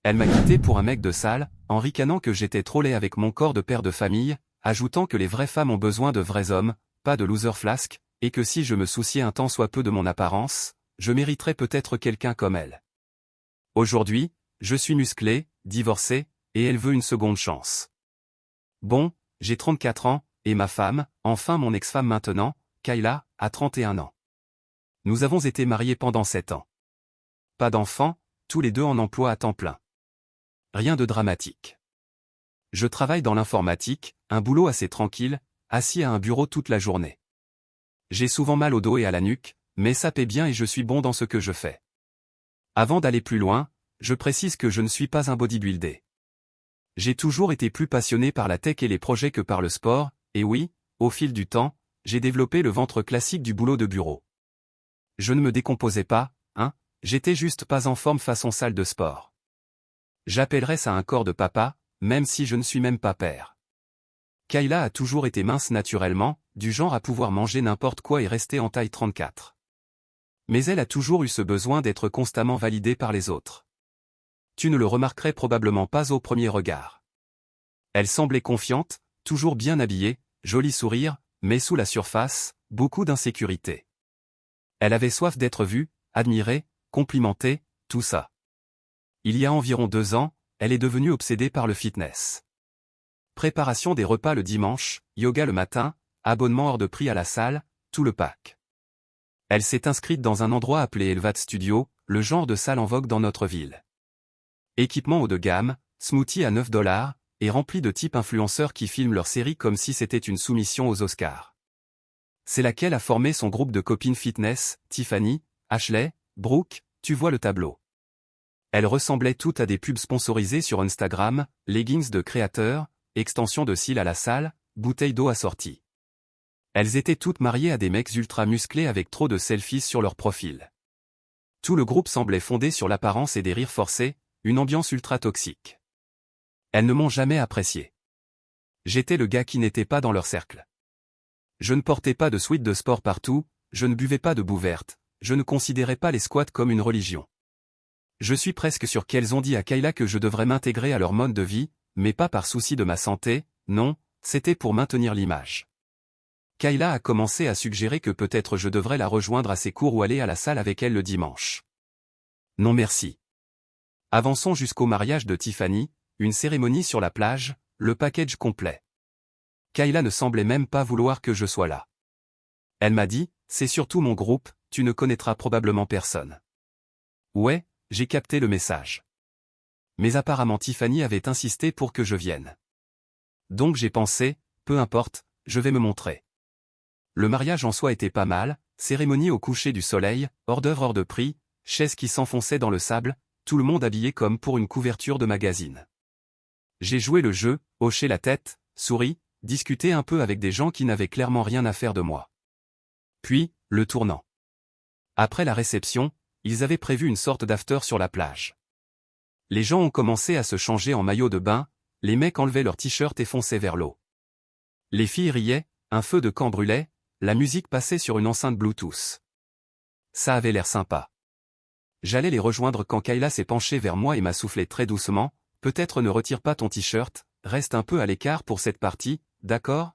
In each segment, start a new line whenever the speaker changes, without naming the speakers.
Elle m'a quitté pour un mec de salle, en ricanant que j'étais trop laid avec mon corps de père de famille, ajoutant que les vraies femmes ont besoin de vrais hommes, pas de loser flasques, et que si je me souciais un tant soit peu de mon apparence, je mériterais peut-être quelqu'un comme elle. Aujourd'hui, je suis musclé, divorcé, et elle veut une seconde chance. Bon, j'ai 34 ans, et ma femme, enfin mon ex-femme maintenant, Kayla, a 31 ans. Nous avons été mariés pendant 7 ans. Pas d'enfants, tous les deux en emploi à temps plein. Rien de dramatique. Je travaille dans l'informatique, un boulot assez tranquille, assis à un bureau toute la journée. J'ai souvent mal au dos et à la nuque, mais ça paie bien et je suis bon dans ce que je fais. Avant d'aller plus loin, je précise que je ne suis pas un bodybuilder. J'ai toujours été plus passionné par la tech et les projets que par le sport, et oui, au fil du temps, j'ai développé le ventre classique du boulot de bureau. Je ne me décomposais pas, j'étais juste pas en forme façon salle de sport. J'appellerais ça un corps de papa, même si je ne suis même pas père. Kayla a toujours été mince naturellement, du genre à pouvoir manger n'importe quoi et rester en taille 34. Mais elle a toujours eu ce besoin d'être constamment validée par les autres. Tu ne le remarquerais probablement pas au premier regard. Elle semblait confiante, toujours bien habillée, joli sourire, mais sous la surface, beaucoup d'insécurité. Elle avait soif d'être vue, admirée, complimentée, tout ça. Il y a environ 2 ans, elle est devenue obsédée par le fitness. Préparation des repas le dimanche, yoga le matin, abonnement hors de prix à la salle, tout le pack. Elle s'est inscrite dans un endroit appelé Elvat Studio, le genre de salle en vogue dans notre ville. Équipement haut de gamme, smoothie à 9 $, et rempli de types influenceurs qui filment leur série comme si c'était une soumission aux Oscars. C'est laquelle a formé son groupe de copines fitness, Tiffany, Ashley, Brooke, tu vois le tableau. Elles ressemblaient toutes à des pubs sponsorisées sur Instagram, leggings de créateurs, extension de cils à la salle, bouteilles d'eau assorties. Elles étaient toutes mariées à des mecs ultra musclés avec trop de selfies sur leur profil. Tout le groupe semblait fondé sur l'apparence et des rires forcés, une ambiance ultra toxique. Elles ne m'ont jamais apprécié. J'étais le gars qui n'était pas dans leur cercle. Je ne portais pas de sweat de sport partout, je ne buvais pas de boue verte, je ne considérais pas les squats comme une religion. Je suis presque sûr qu'elles ont dit à Kayla que je devrais m'intégrer à leur mode de vie, mais pas par souci de ma santé, non, c'était pour maintenir l'image. Kayla a commencé à suggérer que peut-être je devrais la rejoindre à ses cours ou aller à la salle avec elle le dimanche. Non merci. Avançons jusqu'au mariage de Tiffany, une cérémonie sur la plage, le package complet. Kayla ne semblait même pas vouloir que je sois là. Elle m'a dit, c'est surtout mon groupe, tu ne connaîtras probablement personne. Ouais, j'ai capté le message. Mais apparemment Tiffany avait insisté pour que je vienne. Donc j'ai pensé, peu importe, je vais me montrer. Le mariage en soi était pas mal, cérémonie au coucher du soleil, hors d'œuvre hors de prix, chaises qui s'enfonçaient dans le sable, tout le monde habillé comme pour une couverture de magazine. J'ai joué le jeu, hoché la tête, souri, discuté un peu avec des gens qui n'avaient clairement rien à faire de moi. Puis, le tournant. Après la réception, ils avaient prévu une sorte d'after sur la plage. Les gens ont commencé à se changer en maillot de bain, les mecs enlevaient leurs t-shirts et fonçaient vers l'eau. Les filles riaient, un feu de camp brûlait, la musique passait sur une enceinte Bluetooth. Ça avait l'air sympa. J'allais les rejoindre quand Kayla s'est penchée vers moi et m'a soufflé très doucement, peut-être ne retire pas ton t-shirt, reste un peu à l'écart pour cette partie, d'accord ?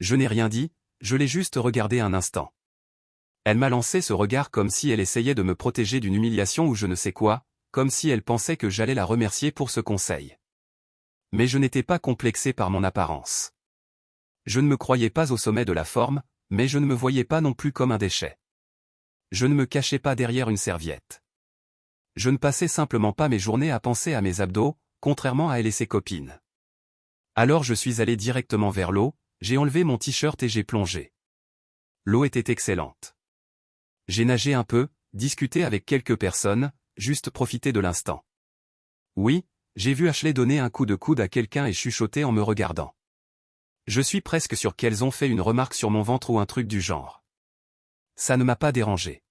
Je n'ai rien dit, je l'ai juste regardé un instant. Elle m'a lancé ce regard comme si elle essayait de me protéger d'une humiliation ou je ne sais quoi, comme si elle pensait que j'allais la remercier pour ce conseil. Mais je n'étais pas complexé par mon apparence. Je ne me croyais pas au sommet de la forme, mais je ne me voyais pas non plus comme un déchet. Je ne me cachais pas derrière une serviette. Je ne passais simplement pas mes journées à penser à mes abdos, contrairement à elle et ses copines. Alors je suis allé directement vers l'eau, j'ai enlevé mon t-shirt et j'ai plongé. L'eau était excellente. J'ai nagé un peu, discuté avec quelques personnes, juste profité de l'instant. Oui, j'ai vu Ashley donner un coup de coude à quelqu'un et chuchoter en me regardant. Je suis presque sûr qu'elles ont fait une remarque sur mon ventre ou un truc du genre. Ça ne m'a pas dérangé.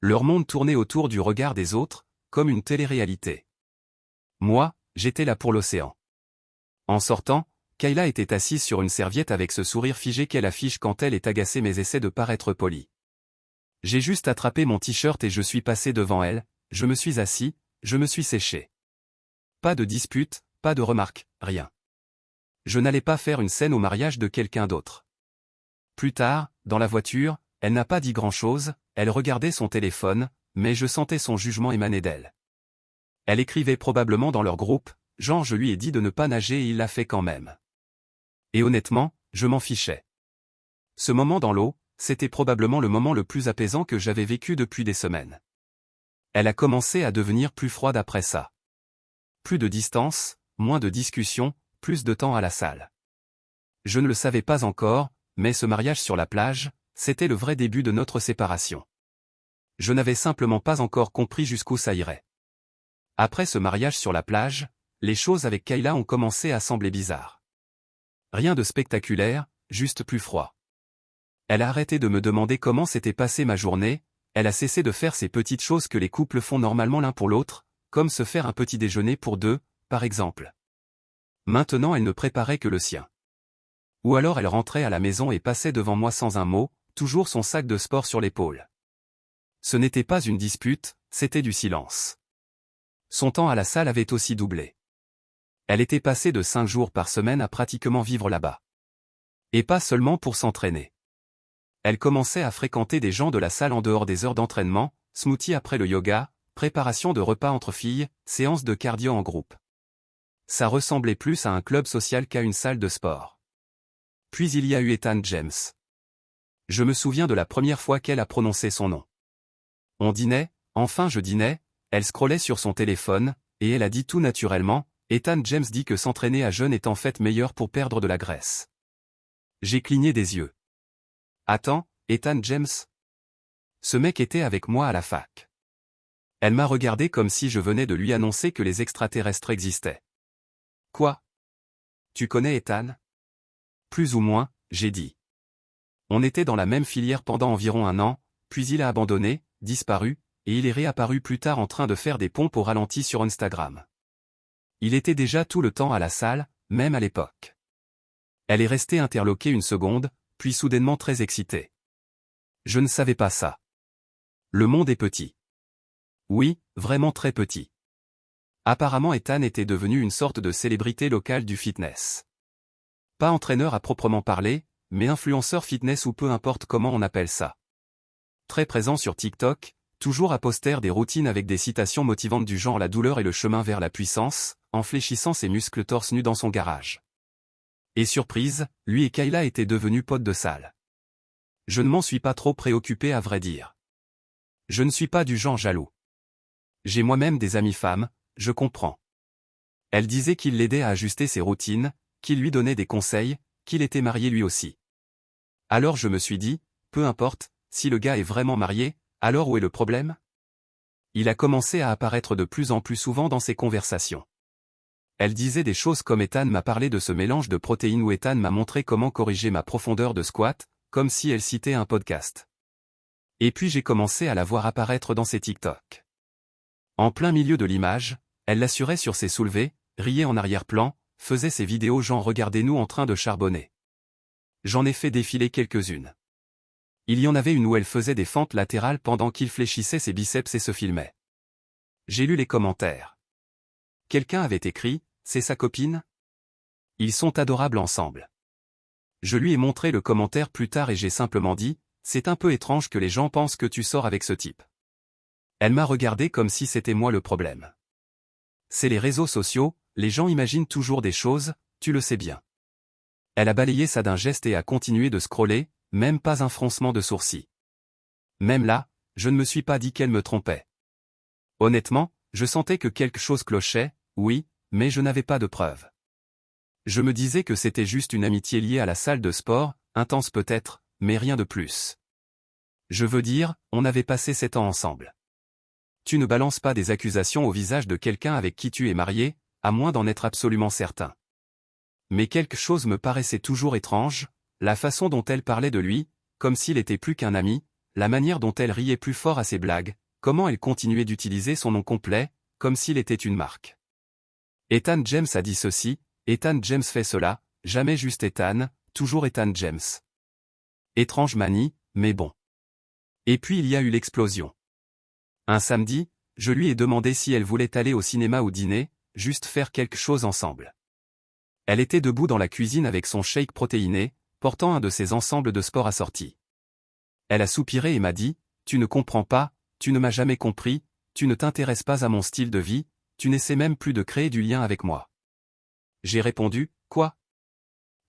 Leur monde tournait autour du regard des autres, comme une télé-réalité. Moi, j'étais là pour l'océan. En sortant, Kayla était assise sur une serviette avec ce sourire figé qu'elle affiche quand elle est agacée mais essaie de paraître polie. J'ai juste attrapé mon t-shirt et je suis passé devant elle, je me suis assis, je me suis séché. Pas de dispute, pas de remarques, rien. Je n'allais pas faire une scène au mariage de quelqu'un d'autre. Plus tard, dans la voiture, elle n'a pas dit grand-chose, elle regardait son téléphone, mais je sentais son jugement émaner d'elle. Elle écrivait probablement dans leur groupe, genre je lui ai dit de ne pas nager et il l'a fait quand même. Et honnêtement, je m'en fichais. Ce moment dans l'eau, c'était probablement le moment le plus apaisant que j'avais vécu depuis des semaines. Elle a commencé à devenir plus froide après ça. Plus de distance, moins de discussions, plus de temps à la salle. Je ne le savais pas encore, mais ce mariage sur la plage, c'était le vrai début de notre séparation. Je n'avais simplement pas encore compris jusqu'où ça irait. Après ce mariage sur la plage, les choses avec Kayla ont commencé à sembler bizarres. Rien de spectaculaire, juste plus froid. Elle a arrêté de me demander comment s'était passée ma journée, elle a cessé de faire ces petites choses que les couples font normalement l'un pour l'autre, comme se faire un petit déjeuner pour deux, par exemple. Maintenant elle ne préparait que le sien. Ou alors elle rentrait à la maison et passait devant moi sans un mot, toujours son sac de sport sur l'épaule. Ce n'était pas une dispute, c'était du silence. Son temps à la salle avait aussi doublé. Elle était passée de 5 jours par semaine à pratiquement vivre là-bas. Et pas seulement pour s'entraîner. Elle commençait à fréquenter des gens de la salle en dehors des heures d'entraînement, smoothie après le yoga, préparation de repas entre filles, séance de cardio en groupe. Ça ressemblait plus à un club social qu'à une salle de sport. Puis il y a eu Ethan James. Je me souviens de la première fois qu'elle a prononcé son nom. On dînait, enfin je dînais, elle scrollait sur son téléphone, et elle a dit tout naturellement, Ethan James dit que s'entraîner à jeun est en fait meilleur pour perdre de la graisse. J'ai cligné des yeux. Attends, Ethan James? Ce mec était avec moi à la fac. Elle m'a regardé comme si je venais de lui annoncer que les extraterrestres existaient. Quoi? Tu connais Ethan? Plus ou moins, j'ai dit. On était dans la même filière pendant environ 1 an, puis il a abandonné, disparu, et il est réapparu plus tard en train de faire des pompes au ralenti sur Instagram. Il était déjà tout le temps à la salle, même à l'époque. Elle est restée interloquée une seconde, puis soudainement très excitée. Je ne savais pas ça. Le monde est petit. Oui, vraiment très petit. Apparemment Ethan était devenu une sorte de célébrité locale du fitness. Pas entraîneur à proprement parler, mais influenceur fitness ou peu importe comment on appelle ça. Très présent sur TikTok, toujours à poster des routines avec des citations motivantes du genre la douleur est le chemin vers la puissance, en fléchissant ses muscles torse nu dans son garage. Et surprise, lui et Kayla étaient devenus potes de salle. Je ne m'en suis pas trop préoccupé à vrai dire. Je ne suis pas du genre jaloux. J'ai moi-même des amies femmes, je comprends. Elle disait qu'il l'aidait à ajuster ses routines, qu'il lui donnait des conseils, qu'il était marié lui aussi. Alors je me suis dit, peu importe, si le gars est vraiment marié, alors où est le problème? Il a commencé à apparaître de plus en plus souvent dans ses conversations. Elle disait des choses comme Ethan m'a parlé de ce mélange de protéines ou Ethan m'a montré comment corriger ma profondeur de squat, comme si elle citait un podcast. Et puis j'ai commencé à la voir apparaître dans ses TikTok. En plein milieu de l'image, elle l'assurait sur ses soulevés, riait en arrière-plan, faisait ses vidéos genre regardez-nous en train de charbonner. J'en ai fait défiler quelques-unes. Il y en avait une où elle faisait des fentes latérales pendant qu'il fléchissait ses biceps et se filmait. J'ai lu les commentaires. Quelqu'un avait écrit, c'est sa copine? Ils sont adorables ensemble. Je lui ai montré le commentaire plus tard et j'ai simplement dit, c'est un peu étrange que les gens pensent que tu sors avec ce type. Elle m'a regardé comme si c'était moi le problème. C'est les réseaux sociaux, les gens imaginent toujours des choses, tu le sais bien. Elle a balayé ça d'un geste et a continué de scroller, même pas un froncement de sourcils. Même là, je ne me suis pas dit qu'elle me trompait. Honnêtement, je sentais que quelque chose clochait, oui, mais je n'avais pas de preuves. Je me disais que c'était juste une amitié liée à la salle de sport, intense peut-être, mais rien de plus. Je veux dire, on avait passé 7 ans ensemble. Tu ne balances pas des accusations au visage de quelqu'un avec qui tu es marié, à moins d'en être absolument certain. Mais quelque chose me paraissait toujours étrange, la façon dont elle parlait de lui, comme s'il était plus qu'un ami, la manière dont elle riait plus fort à ses blagues, comment elle continuait d'utiliser son nom complet, comme s'il était une marque. Ethan James a dit ceci, Ethan James fait cela, jamais juste Ethan, toujours Ethan James. Étrange manie, mais bon. Et puis il y a eu l'explosion. Un samedi, je lui ai demandé si elle voulait aller au cinéma ou dîner, juste faire quelque chose ensemble. Elle était debout dans la cuisine avec son shake protéiné, portant un de ses ensembles de sport assortis. Elle a soupiré et m'a dit, « Tu ne comprends pas, tu ne m'as jamais compris, tu ne t'intéresses pas à mon style de vie, tu n'essaies même plus de créer du lien avec moi. » J'ai répondu, « Quoi ?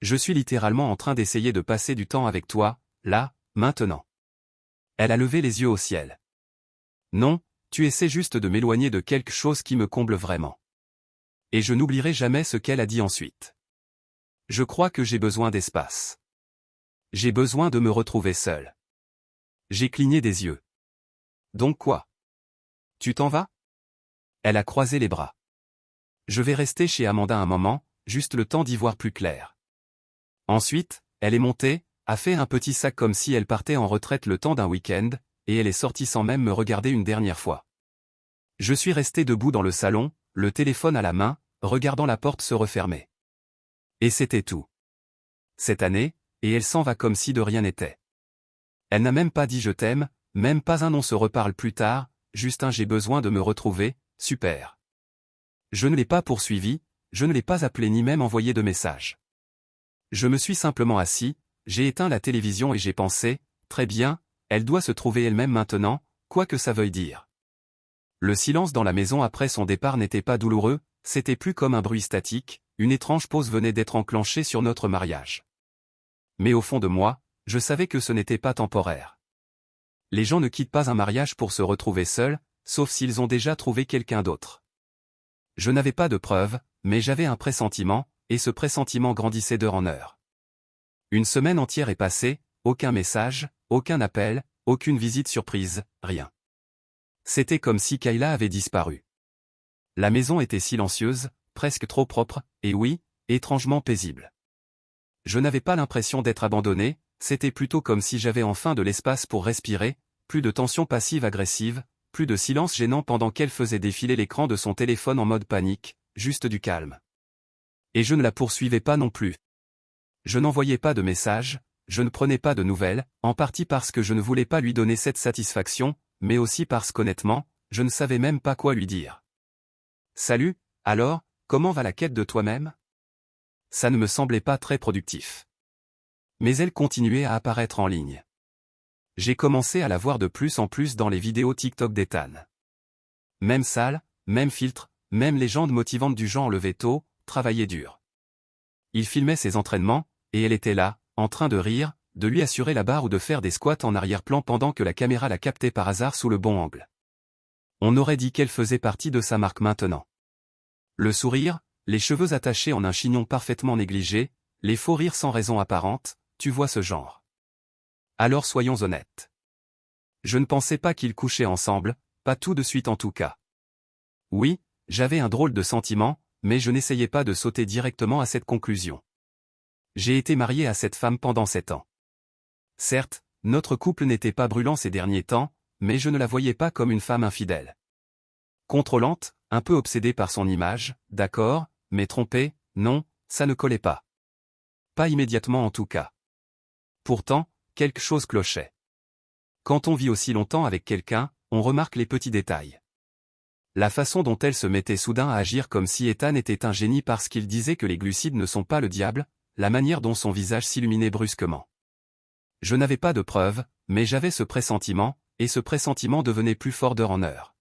Je suis littéralement en train d'essayer de passer du temps avec toi, là, maintenant. » Elle a levé les yeux au ciel. « Non, tu essaies juste de m'éloigner de quelque chose qui me comble vraiment. » Et je n'oublierai jamais ce qu'elle a dit ensuite. Je crois que j'ai besoin d'espace. J'ai besoin de me retrouver seul. J'ai cligné des yeux. Donc quoi ? Tu t'en vas ? Elle a croisé les bras. Je vais rester chez Amanda un moment, juste le temps d'y voir plus clair. Ensuite, elle est montée, a fait un petit sac comme si elle partait en retraite le temps d'un week-end, et elle est sortie sans même me regarder une dernière fois. Je suis resté debout dans le salon, le téléphone à la main, regardant la porte se refermer. Et c'était tout. Cette année, et elle s'en va comme si de rien n'était. Elle n'a même pas dit je t'aime, même pas un on se reparle plus tard, juste un j'ai besoin de me retrouver, super. Je ne l'ai pas poursuivi, je ne l'ai pas appelé ni même envoyé de message. Je me suis simplement assis, j'ai éteint la télévision et j'ai pensé, très bien, elle doit se trouver elle-même maintenant, quoi que ça veuille dire. Le silence dans la maison après son départ n'était pas douloureux, c'était plus comme un bruit statique, une étrange pause venait d'être enclenchée sur notre mariage. Mais au fond de moi, je savais que ce n'était pas temporaire. Les gens ne quittent pas un mariage pour se retrouver seuls, sauf s'ils ont déjà trouvé quelqu'un d'autre. Je n'avais pas de preuves, mais j'avais un pressentiment, et ce pressentiment grandissait d'heure en heure. Une semaine entière est passée, aucun message, aucun appel, aucune visite surprise, rien. C'était comme si Kayla avait disparu. La maison était silencieuse, presque trop propre, et oui, étrangement paisible. Je n'avais pas l'impression d'être abandonné, c'était plutôt comme si j'avais enfin de l'espace pour respirer, plus de tension passive-agressive, plus de silence gênant pendant qu'elle faisait défiler l'écran de son téléphone en mode panique, juste du calme. Et je ne la poursuivais pas non plus. Je n'envoyais pas de messages, je ne prenais pas de nouvelles, en partie parce que je ne voulais pas lui donner cette satisfaction, mais aussi parce qu'honnêtement, je ne savais même pas quoi lui dire. Salut, alors, comment va la quête de toi-même ? Ça ne me semblait pas très productif. Mais elle continuait à apparaître en ligne. J'ai commencé à la voir de plus en plus dans les vidéos TikTok d'Ethan. Même salle, même filtre, même légende motivante du genre lever tôt, travailler dur. Il filmait ses entraînements, et elle était là, en train de rire, de lui assurer la barre ou de faire des squats en arrière-plan pendant que la caméra la captait par hasard sous le bon angle. On aurait dit qu'elle faisait partie de sa marque maintenant. Le sourire, les cheveux attachés en un chignon parfaitement négligé, les faux rires sans raison apparente, tu vois ce genre. Alors soyons honnêtes. Je ne pensais pas qu'ils couchaient ensemble, pas tout de suite en tout cas. Oui, j'avais un drôle de sentiment, mais je n'essayais pas de sauter directement à cette conclusion. J'ai été marié à cette femme pendant 7 ans. Certes, notre couple n'était pas brûlant ces derniers temps, mais je ne la voyais pas comme une femme infidèle. Contrôlante, un peu obsédée par son image, d'accord, mais trompée, non, ça ne collait pas. Pas immédiatement en tout cas. Pourtant, quelque chose clochait. Quand on vit aussi longtemps avec quelqu'un, on remarque les petits détails. La façon dont elle se mettait soudain à agir comme si Ethan était un génie parce qu'il disait que les glucides ne sont pas le diable, la manière dont son visage s'illuminait brusquement. Je n'avais pas de preuves, mais j'avais ce pressentiment, et ce pressentiment devenait plus fort d'heure en heure.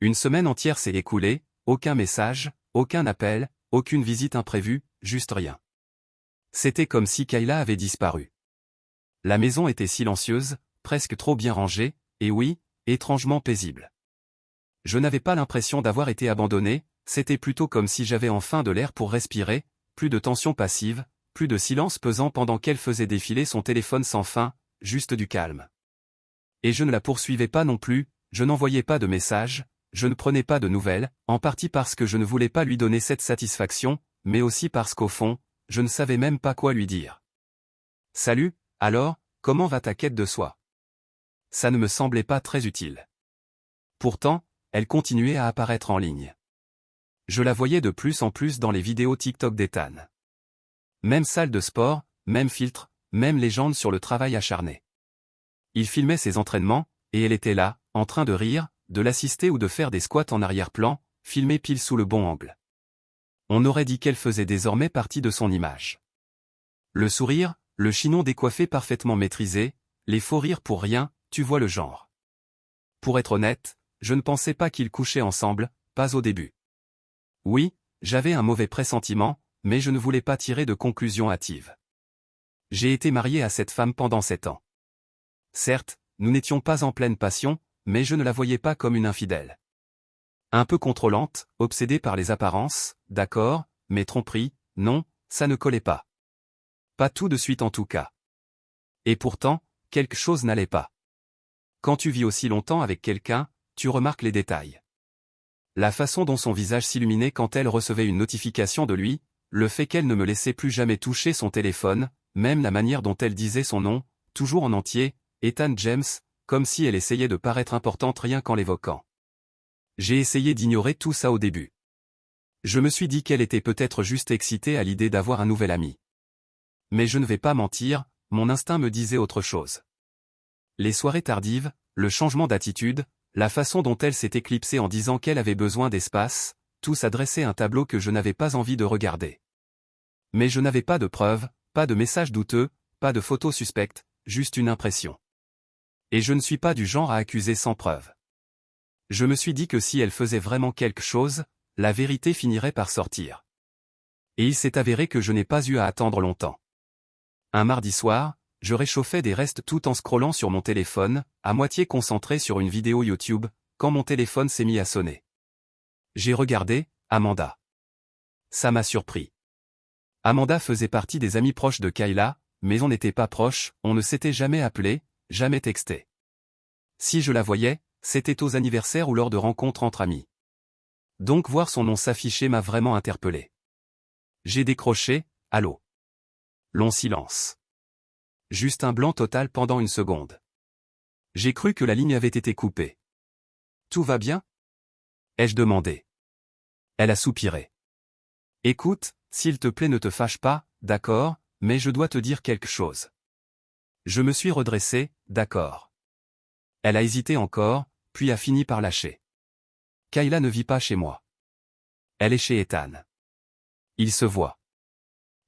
Une semaine entière s'est écoulée, aucun message, aucun appel, aucune visite imprévue, juste rien. C'était comme si Kayla avait disparu. La maison était silencieuse, presque trop bien rangée, et oui, étrangement paisible. Je n'avais pas l'impression d'avoir été abandonné, c'était plutôt comme si j'avais enfin de l'air pour respirer, plus de tension passive, plus de silence pesant pendant qu'elle faisait défiler son téléphone sans fin, juste du calme. Et je ne la poursuivais pas non plus, je n'envoyais pas de messages, je ne prenais pas de nouvelles, en partie parce que je ne voulais pas lui donner cette satisfaction, mais aussi parce qu'au fond, je ne savais même pas quoi lui dire. Salut, alors, comment va ta quête de soi ? Ça ne me semblait pas très utile. Pourtant, elle continuait à apparaître en ligne. Je la voyais de plus en plus dans les vidéos TikTok d'Ethan. Même salle de sport, même filtre, même légende sur le travail acharné. Il filmait ses entraînements, et elle était là, en train de rire, de l'assister ou de faire des squats en arrière-plan, filmée pile sous le bon angle. On aurait dit qu'elle faisait désormais partie de son image. Le sourire, le chignon décoiffé parfaitement maîtrisé, les faux rires pour rien, tu vois le genre. Pour être honnête, je ne pensais pas qu'ils couchaient ensemble, pas au début. Oui, j'avais un mauvais pressentiment, mais je ne voulais pas tirer de conclusions hâtives. J'ai été marié à cette femme pendant 7 ans. Certes, nous n'étions pas en pleine passion, mais je ne la voyais pas comme une infidèle. Un peu contrôlante, obsédée par les apparences, d'accord, mais tromperie, non, ça ne collait pas. Pas tout de suite en tout cas. Et pourtant, quelque chose n'allait pas. Quand tu vis aussi longtemps avec quelqu'un, tu remarques les détails. La façon dont son visage s'illuminait quand elle recevait une notification de lui, le fait qu'elle ne me laissait plus jamais toucher son téléphone, même la manière dont elle disait son nom, toujours en entier, Ethan James, comme si elle essayait de paraître importante rien qu'en l'évoquant. J'ai essayé d'ignorer tout ça au début. Je me suis dit qu'elle était peut-être juste excitée à l'idée d'avoir un nouvel ami. Mais je ne vais pas mentir, mon instinct me disait autre chose. Les soirées tardives, le changement d'attitude, la façon dont elle s'est éclipsée en disant qu'elle avait besoin d'espace, tout ça dressait un tableau que je n'avais pas envie de regarder. Mais je n'avais pas de preuves, pas de messages douteux, pas de photos suspectes, juste une impression. Et je ne suis pas du genre à accuser sans preuve. Je me suis dit que si elle faisait vraiment quelque chose, la vérité finirait par sortir. Et il s'est avéré que je n'ai pas eu à attendre longtemps. Un mardi soir, je réchauffais des restes tout en scrollant sur mon téléphone, à moitié concentré sur une vidéo YouTube, quand mon téléphone s'est mis à sonner. J'ai regardé, Amanda. Ça m'a surpris. Amanda faisait partie des amis proches de Kayla, mais on n'était pas proches, on ne s'était jamais appelé, jamais texté. Si je la voyais, c'était aux anniversaires ou lors de rencontres entre amis. Donc voir son nom s'afficher m'a vraiment interpellé. J'ai décroché, allô. Long silence. Juste un blanc total pendant une seconde. J'ai cru que la ligne avait été coupée. Tout va bien? Ai-je demandé. Elle a soupiré. Écoute, s'il te plaît ne te fâche pas, d'accord, mais je dois te dire quelque chose. Je me suis redressé, d'accord. Elle a hésité encore, puis a fini par lâcher. Kayla ne vit pas chez moi. Elle est chez Ethan. Il se voit.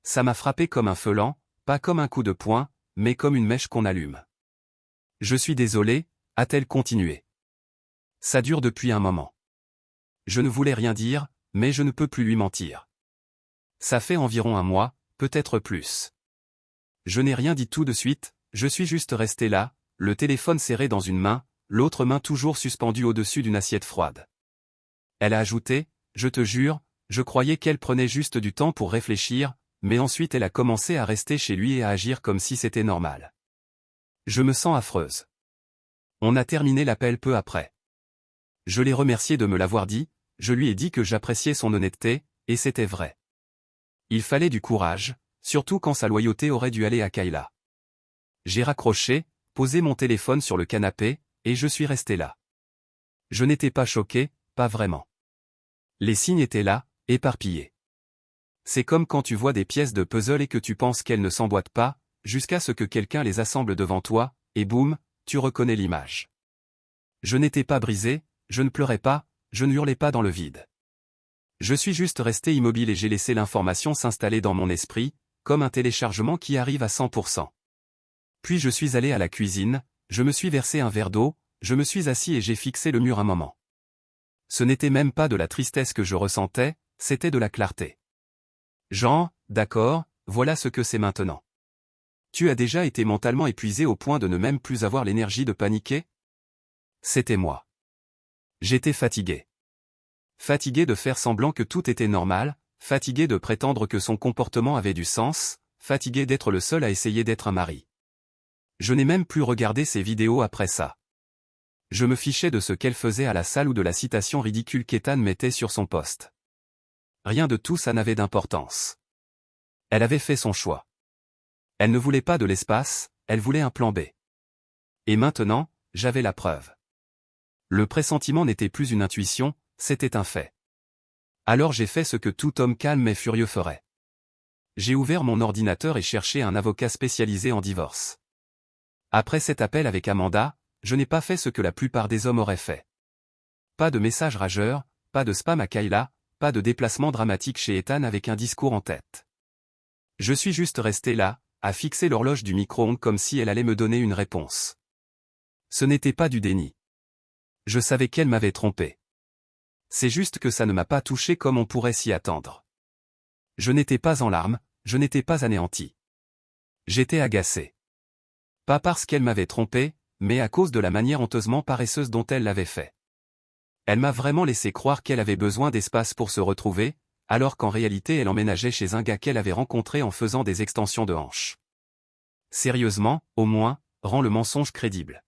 Ça m'a frappé comme un feu lent, pas comme un coup de poing, mais comme une mèche qu'on allume. Je suis désolé, a-t-elle continué. Ça dure depuis un moment. Je ne voulais rien dire, mais je ne peux plus lui mentir. Ça fait environ un mois, peut-être plus. Je n'ai rien dit tout de suite, je suis juste resté là, le téléphone serré dans une main, l'autre main toujours suspendue au-dessus d'une assiette froide. Elle a ajouté, je te jure, je croyais qu'elle prenait juste du temps pour réfléchir, mais ensuite elle a commencé à rester chez lui et à agir comme si c'était normal. Je me sens affreuse. On a terminé l'appel peu après. Je l'ai remercié de me l'avoir dit, je lui ai dit que j'appréciais son honnêteté, et c'était vrai. Il fallait du courage, surtout quand sa loyauté aurait dû aller à Kayla. J'ai raccroché, posé mon téléphone sur le canapé, et je suis resté là. Je n'étais pas choqué, pas vraiment. Les signes étaient là, éparpillés. C'est comme quand tu vois des pièces de puzzle et que tu penses qu'elles ne s'emboîtent pas, jusqu'à ce que quelqu'un les assemble devant toi, et boum, tu reconnais l'image. Je n'étais pas brisé, je ne pleurais pas, je ne hurlais pas dans le vide. Je suis juste resté immobile et j'ai laissé l'information s'installer dans mon esprit, comme un téléchargement qui arrive à 100%. Puis je suis allé à la cuisine, je me suis versé un verre d'eau, je me suis assis et j'ai fixé le mur un moment. Ce n'était même pas de la tristesse que je ressentais, c'était de la clarté. Jean, d'accord, voilà ce que c'est maintenant. Tu as déjà été mentalement épuisé au point de ne même plus avoir l'énergie de paniquer? C'était moi. J'étais fatigué. Fatigué de faire semblant que tout était normal, fatigué de prétendre que son comportement avait du sens, fatigué d'être le seul à essayer d'être un mari. Je n'ai même plus regardé ses vidéos après ça. Je me fichais de ce qu'elle faisait à la salle ou de la citation ridicule qu'Ethan mettait sur son poste. Rien de tout ça n'avait d'importance. Elle avait fait son choix. Elle ne voulait pas de l'espace, elle voulait un plan B. Et maintenant, j'avais la preuve. Le pressentiment n'était plus une intuition, c'était un fait. Alors j'ai fait ce que tout homme calme mais furieux ferait. J'ai ouvert mon ordinateur et cherché un avocat spécialisé en divorce. Après cet appel avec Amanda, je n'ai pas fait ce que la plupart des hommes auraient fait. Pas de message rageur, pas de spam à Kayla, pas de déplacement dramatique chez Ethan avec un discours en tête. Je suis juste resté là, à fixer l'horloge du micro-ondes comme si elle allait me donner une réponse. Ce n'était pas du déni. Je savais qu'elle m'avait trompé. C'est juste que ça ne m'a pas touché comme on pourrait s'y attendre. Je n'étais pas en larmes, je n'étais pas anéanti. J'étais agacé. Pas parce qu'elle m'avait trompé, mais à cause de la manière honteusement paresseuse dont elle l'avait fait. Elle m'a vraiment laissé croire qu'elle avait besoin d'espace pour se retrouver, alors qu'en réalité elle emménageait chez un gars qu'elle avait rencontré en faisant des extensions de hanches. Sérieusement, au moins, rends le mensonge crédible.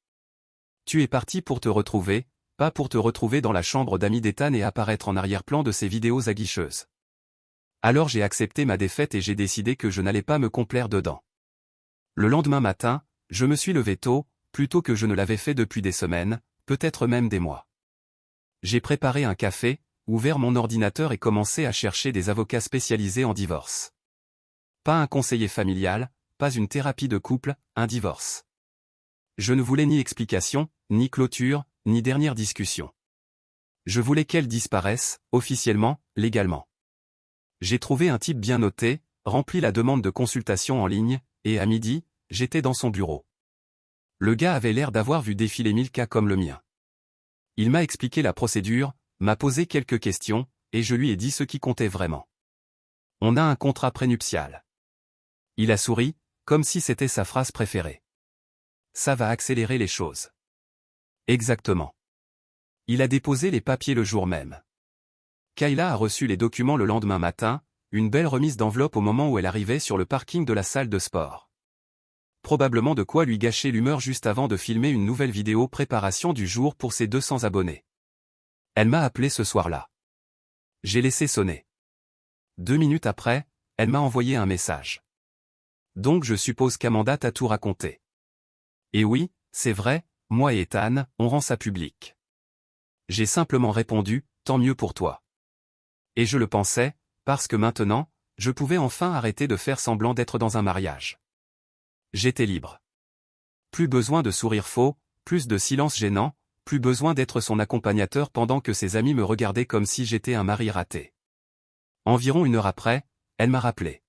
Tu es parti pour te retrouver, pas pour te retrouver dans la chambre d'amis d'Ethan et apparaître en arrière-plan de ses vidéos aguicheuses. Alors j'ai accepté ma défaite et j'ai décidé que je n'allais pas me complaire dedans. Le lendemain matin, je me suis levé tôt, plus tôt que je ne l'avais fait depuis des semaines, peut-être même des mois. J'ai préparé un café, ouvert mon ordinateur et commencé à chercher des avocats spécialisés en divorce. Pas un conseiller familial, pas une thérapie de couple, un divorce. Je ne voulais ni explication, ni clôture, ni dernière discussion. Je voulais qu'elle disparaisse, officiellement, légalement. J'ai trouvé un type bien noté, rempli la demande de consultation en ligne, et à midi, j'étais dans son bureau. Le gars avait l'air d'avoir vu défiler 1000 cas comme le mien. Il m'a expliqué la procédure, m'a posé quelques questions, et je lui ai dit ce qui comptait vraiment. On a un contrat prénuptial. Il a souri, comme si c'était sa phrase préférée. Ça va accélérer les choses. Exactement. Il a déposé les papiers le jour même. Kayla a reçu les documents le lendemain matin, une belle remise d'enveloppe au moment où elle arrivait sur le parking de la salle de sport. Probablement de quoi lui gâcher l'humeur juste avant de filmer une nouvelle vidéo préparation du jour pour ses 200 abonnés. Elle m'a appelé ce soir-là. J'ai laissé sonner. 2 minutes après, elle m'a envoyé un message. Donc je suppose qu'Amanda t'a tout raconté. Et oui, c'est vrai, moi et Ethan, on rend ça public. J'ai simplement répondu, tant mieux pour toi. Et je le pensais, parce que maintenant, je pouvais enfin arrêter de faire semblant d'être dans un mariage. J'étais libre. Plus besoin de sourire faux, plus de silence gênant, plus besoin d'être son accompagnateur pendant que ses amis me regardaient comme si j'étais un mari raté. Environ 1 heure après, elle m'a rappelé.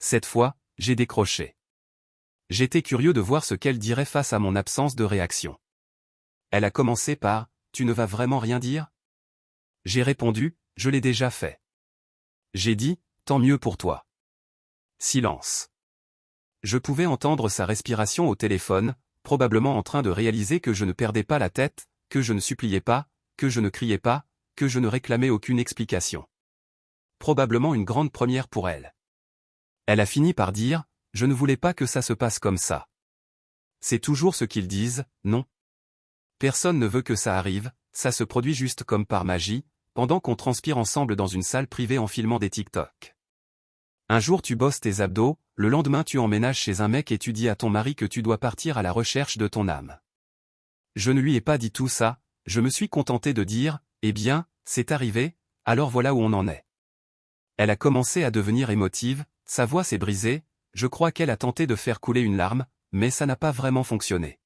Cette fois, j'ai décroché. J'étais curieux de voir ce qu'elle dirait face à mon absence de réaction. Elle a commencé par « Tu ne vas vraiment rien dire ?» J'ai répondu « Je l'ai déjà fait. » J'ai dit « Tant mieux pour toi. » Silence. Je pouvais entendre sa respiration au téléphone, probablement en train de réaliser que je ne perdais pas la tête, que je ne suppliais pas, que je ne criais pas, que je ne réclamais aucune explication. Probablement une grande première pour elle. Elle a fini par dire « Je ne voulais pas que ça se passe comme ça. » C'est toujours ce qu'ils disent, non? Personne ne veut que ça arrive, ça se produit juste comme par magie, pendant qu'on transpire ensemble dans une salle privée en filmant des TikTok. Un jour tu bosses tes abdos, le lendemain tu emménages chez un mec et tu dis à ton mari que tu dois partir à la recherche de ton âme. Je ne lui ai pas dit tout ça, je me suis contenté de dire, eh bien, c'est arrivé, alors voilà où on en est. Elle a commencé à devenir émotive, sa voix s'est brisée, je crois qu'elle a tenté de faire couler une larme, mais ça n'a pas vraiment fonctionné.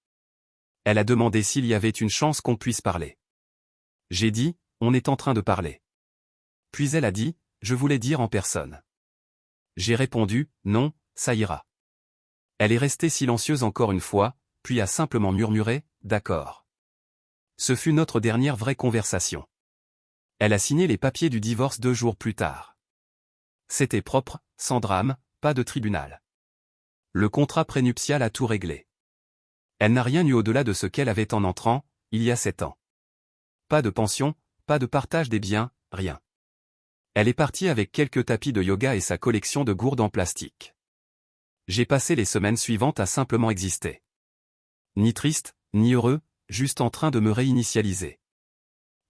Elle a demandé s'il y avait une chance qu'on puisse parler. J'ai dit, on est en train de parler. Puis elle a dit, je voulais dire en personne. J'ai répondu, non, ça ira. Elle est restée silencieuse encore une fois, puis a simplement murmuré, d'accord. Ce fut notre dernière vraie conversation. Elle a signé les papiers du divorce 2 jours plus tard. C'était propre, sans drame, pas de tribunal. Le contrat prénuptial a tout réglé. Elle n'a rien eu au-delà de ce qu'elle avait en entrant, il y a 7 ans. Pas de pension, pas de partage des biens, rien. Elle est partie avec quelques tapis de yoga et sa collection de gourdes en plastique. J'ai passé les semaines suivantes à simplement exister. Ni triste, ni heureux, juste en train de me réinitialiser.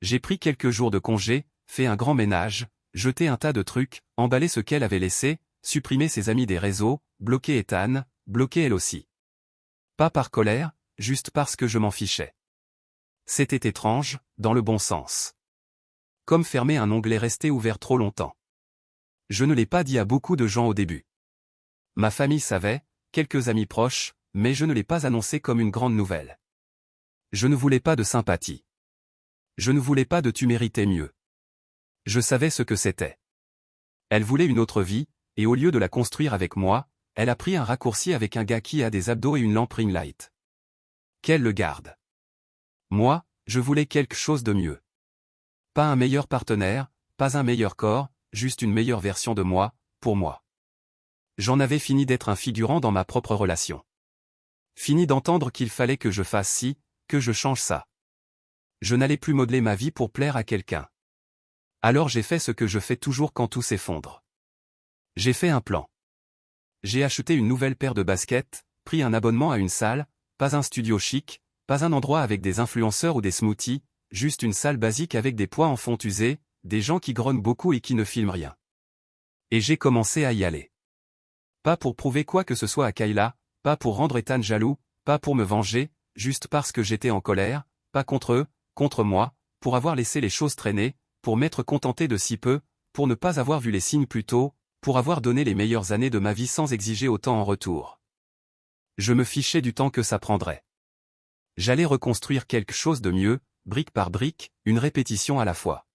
J'ai pris quelques jours de congé, fait un grand ménage, jeté un tas de trucs, emballé ce qu'elle avait laissé, supprimé ses amis des réseaux, bloqué Ethan, bloqué elle aussi. Pas par colère, juste parce que je m'en fichais. C'était étrange, dans le bon sens. Comme fermer un onglet resté ouvert trop longtemps. Je ne l'ai pas dit à beaucoup de gens au début. Ma famille savait, quelques amis proches, mais je ne l'ai pas annoncé comme une grande nouvelle. Je ne voulais pas de sympathie. Je ne voulais pas de tu méritais mieux. Je savais ce que c'était. Elle voulait une autre vie, et au lieu de la construire avec moi, elle a pris un raccourci avec un gars qui a des abdos et une lampe ring light. Qu'elle le garde. Moi, je voulais quelque chose de mieux. Pas un meilleur partenaire, pas un meilleur corps, juste une meilleure version de moi, pour moi. J'en avais fini d'être un figurant dans ma propre relation. Fini d'entendre qu'il fallait que je fasse ci, que je change ça. Je n'allais plus modeler ma vie pour plaire à quelqu'un. Alors j'ai fait ce que je fais toujours quand tout s'effondre. J'ai fait un plan. J'ai acheté une nouvelle paire de baskets, pris un abonnement à une salle, pas un studio chic, pas un endroit avec des influenceurs ou des smoothies, juste une salle basique avec des poids en fonte usés, des gens qui grognent beaucoup et qui ne filment rien. Et j'ai commencé à y aller. Pas pour prouver quoi que ce soit à Kayla, pas pour rendre Ethan jaloux, pas pour me venger, juste parce que j'étais en colère, pas contre eux, contre moi, pour avoir laissé les choses traîner, pour m'être contenté de si peu, pour ne pas avoir vu les signes plus tôt, pour avoir donné les meilleures années de ma vie sans exiger autant en retour. Je me fichais du temps que ça prendrait. J'allais reconstruire quelque chose de mieux, brique par brique, une répétition à la fois.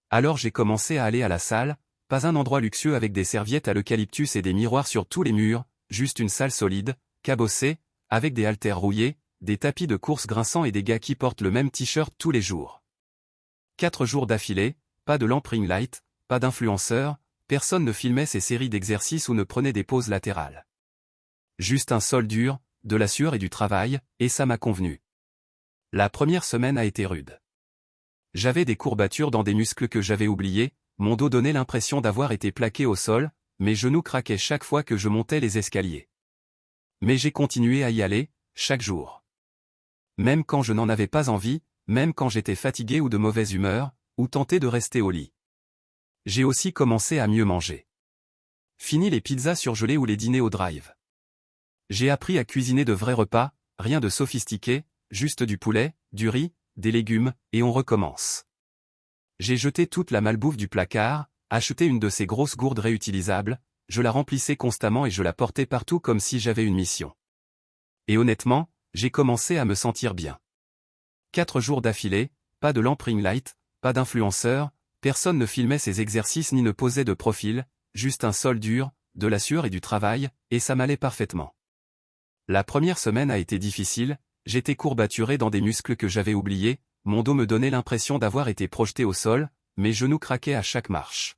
Alors j'ai commencé à aller à la salle, pas un endroit luxueux avec des serviettes à l'eucalyptus et des miroirs sur tous les murs, juste une salle solide, cabossée, avec des haltères rouillés, des tapis de course grinçants et des gars qui portent le même t-shirt tous les jours. 4 jours d'affilée, pas de lamp ring light, pas d'influenceurs, personne ne filmait ces séries d'exercices ou ne prenait des pauses latérales. Juste un sol dur, de la sueur et du travail, et ça m'a convenu. La première semaine a été rude. J'avais des courbatures dans des muscles que j'avais oubliés, mon dos donnait l'impression d'avoir été plaqué au sol, mes genoux craquaient chaque fois que je montais les escaliers. Mais j'ai continué à y aller, chaque jour. Même quand je n'en avais pas envie, même quand j'étais fatigué ou de mauvaise humeur, ou tenté de rester au lit. J'ai aussi commencé à mieux manger. Fini les pizzas surgelées ou les dîners au drive. J'ai appris à cuisiner de vrais repas, rien de sophistiqué, juste du poulet, du riz, des légumes, et on recommence. J'ai jeté toute la malbouffe du placard, acheté une de ces grosses gourdes réutilisables, je la remplissais constamment et je la portais partout comme si j'avais une mission. Et honnêtement, j'ai commencé à me sentir bien. 4 jours d'affilée, pas de lamp ring light, pas d'influenceur, personne ne filmait ces exercices ni ne posait de profil, juste un sol dur, de la sueur et du travail, et ça m'allait parfaitement. La première semaine a été difficile, j'étais courbaturé dans des muscles que j'avais oubliés, mon dos me donnait l'impression d'avoir été projeté au sol, mes genoux craquaient à chaque marche.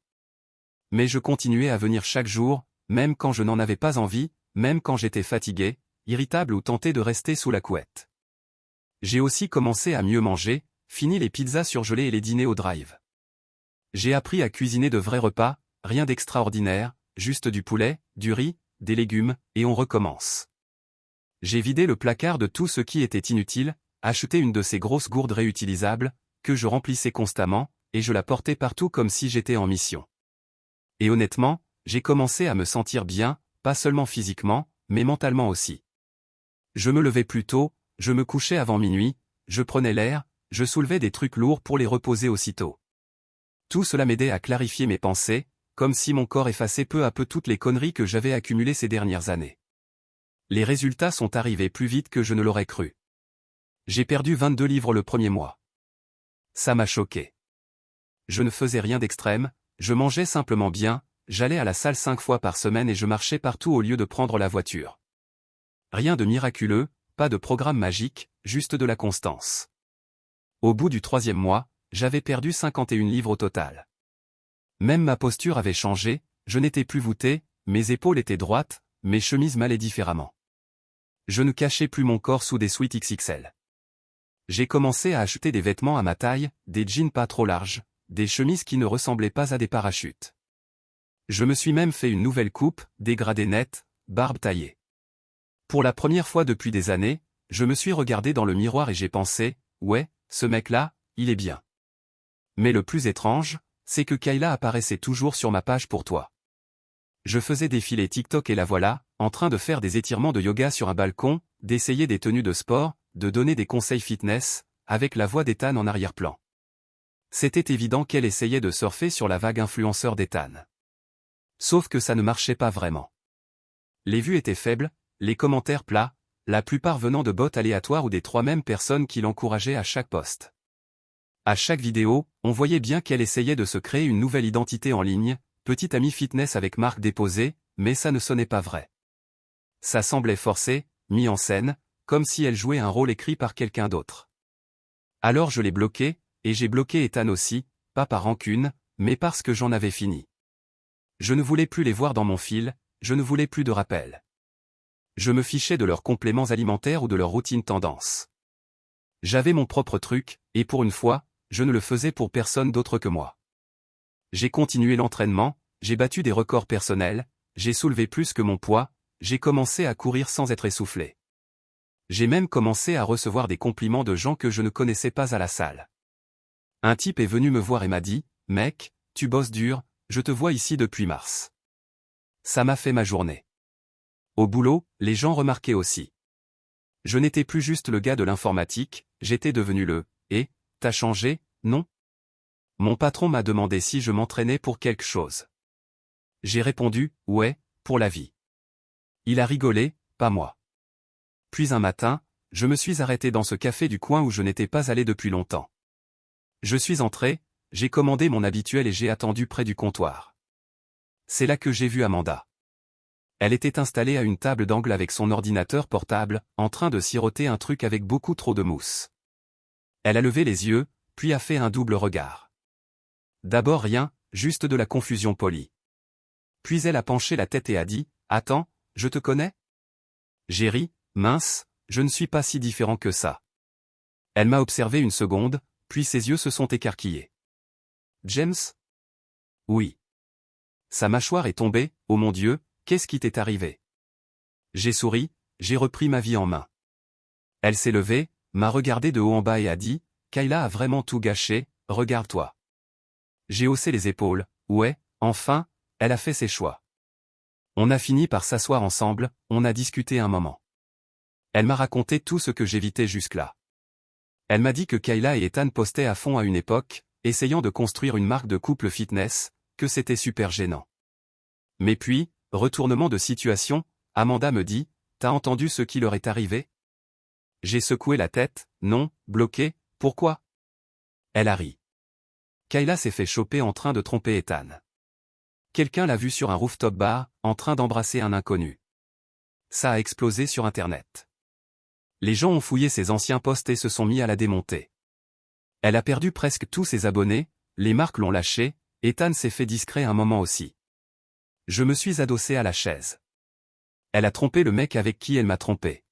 Mais je continuais à venir chaque jour, même quand je n'en avais pas envie, même quand j'étais fatigué, irritable ou tenté de rester sous la couette. J'ai aussi commencé à mieux manger, fini les pizzas surgelées et les dîners au drive. J'ai appris à cuisiner de vrais repas, rien d'extraordinaire, juste du poulet, du riz, des légumes, et on recommence. J'ai vidé le placard de tout ce qui était inutile, acheté une de ces grosses gourdes réutilisables, que je remplissais constamment, et je la portais partout comme si j'étais en mission. Et honnêtement, j'ai commencé à me sentir bien, pas seulement physiquement, mais mentalement aussi. Je me levais plus tôt, je me couchais avant minuit, je prenais l'air, je soulevais des trucs lourds pour les reposer aussitôt. Tout cela m'aidait à clarifier mes pensées, comme si mon corps effaçait peu à peu toutes les conneries que j'avais accumulées ces dernières années. Les résultats sont arrivés plus vite que je ne l'aurais cru. J'ai perdu 22 livres le premier mois. Ça m'a choqué. Je ne faisais rien d'extrême, je mangeais simplement bien, j'allais à la salle 5 fois par semaine et je marchais partout au lieu de prendre la voiture. Rien de miraculeux, pas de programme magique, juste de la constance. Au bout du 3e mois, j'avais perdu 51 livres au total. Même ma posture avait changé, je n'étais plus voûté, mes épaules étaient droites, mes chemises m'allaient différemment. Je ne cachais plus mon corps sous des sweats XXL. J'ai commencé à acheter des vêtements à ma taille, des jeans pas trop larges, des chemises qui ne ressemblaient pas à des parachutes. Je me suis même fait une nouvelle coupe, dégradé net, barbe taillée. Pour la première fois depuis des années, je me suis regardé dans le miroir et j'ai pensé, ouais, ce mec-là, il est bien. Mais le plus étrange, c'est que Kayla apparaissait toujours sur ma page pour toi. Je faisais défiler TikTok et la voilà, en train de faire des étirements de yoga sur un balcon, d'essayer des tenues de sport, de donner des conseils fitness, avec la voix d'Ethan en arrière-plan. C'était évident qu'elle essayait de surfer sur la vague influenceur d'Ethan. Sauf que ça ne marchait pas vraiment. Les vues étaient faibles, les commentaires plats, la plupart venant de bots aléatoires ou des 3 mêmes personnes qui l'encourageaient à chaque post. À chaque vidéo, on voyait bien qu'elle essayait de se créer une nouvelle identité en ligne, petite amie fitness avec marque déposée, mais ça ne sonnait pas vrai. Ça semblait forcé, mis en scène, comme si elle jouait un rôle écrit par quelqu'un d'autre. Alors je l'ai bloqué, et j'ai bloqué Ethan aussi, pas par rancune, mais parce que j'en avais fini. Je ne voulais plus les voir dans mon fil, je ne voulais plus de rappels. Je me fichais de leurs compléments alimentaires ou de leur routine tendance. J'avais mon propre truc, et pour une fois, je ne le faisais pour personne d'autre que moi. J'ai continué l'entraînement, j'ai battu des records personnels, j'ai soulevé plus que mon poids, j'ai commencé à courir sans être essoufflé. J'ai même commencé à recevoir des compliments de gens que je ne connaissais pas à la salle. Un type est venu me voir et m'a dit « Mec, tu bosses dur, je te vois ici depuis mars. » Ça m'a fait ma journée. Au boulot, les gens remarquaient aussi. Je n'étais plus juste le gars de l'informatique, j'étais devenu le « Et, t'as changé, non ?» Mon patron m'a demandé si je m'entraînais pour quelque chose. J'ai répondu « Ouais, pour la vie. » Il a rigolé, pas moi. Puis un matin, je me suis arrêté dans ce café du coin où je n'étais pas allé depuis longtemps. Je suis entré, j'ai commandé mon habituel et j'ai attendu près du comptoir. C'est là que j'ai vu Amanda. Elle était installée à une table d'angle avec son ordinateur portable, en train de siroter un truc avec beaucoup trop de mousse. Elle a levé les yeux, puis a fait un double regard. D'abord rien, juste de la confusion polie. Puis elle a penché la tête et a dit « Attends, je te connais ?» J'ai ri, mince, je ne suis pas si différent que ça. Elle m'a observé une seconde, puis ses yeux se sont écarquillés. « James ?» Oui. Sa mâchoire est tombée, oh mon Dieu, qu'est-ce qui t'est arrivé? J'ai souri, j'ai repris ma vie en main. Elle s'est levée, m'a regardé de haut en bas et a dit, Kayla a vraiment tout gâché, regarde-toi. J'ai haussé les épaules, ouais, enfin, elle a fait ses choix. On a fini par s'asseoir ensemble, on a discuté un moment. Elle m'a raconté tout ce que j'évitais jusque-là. Elle m'a dit que Kayla et Ethan postaient à fond à une époque, essayant de construire une marque de couple fitness, que c'était super gênant. Mais puis, retournement de situation, Amanda me dit, t'as entendu ce qui leur est arrivé? J'ai secoué la tête, non, bloqué, pourquoi? Elle a ri. Kayla s'est fait choper en train de tromper Ethan. Quelqu'un l'a vu sur un rooftop bar, en train d'embrasser un inconnu. Ça a explosé sur Internet. Les gens ont fouillé ses anciens posts et se sont mis à la démonter. Elle a perdu presque tous ses abonnés, les marques l'ont lâché, Ethan s'est fait discret un moment aussi. Je me suis adossé à la chaise. Elle a trompé le mec avec qui elle m'a trompé.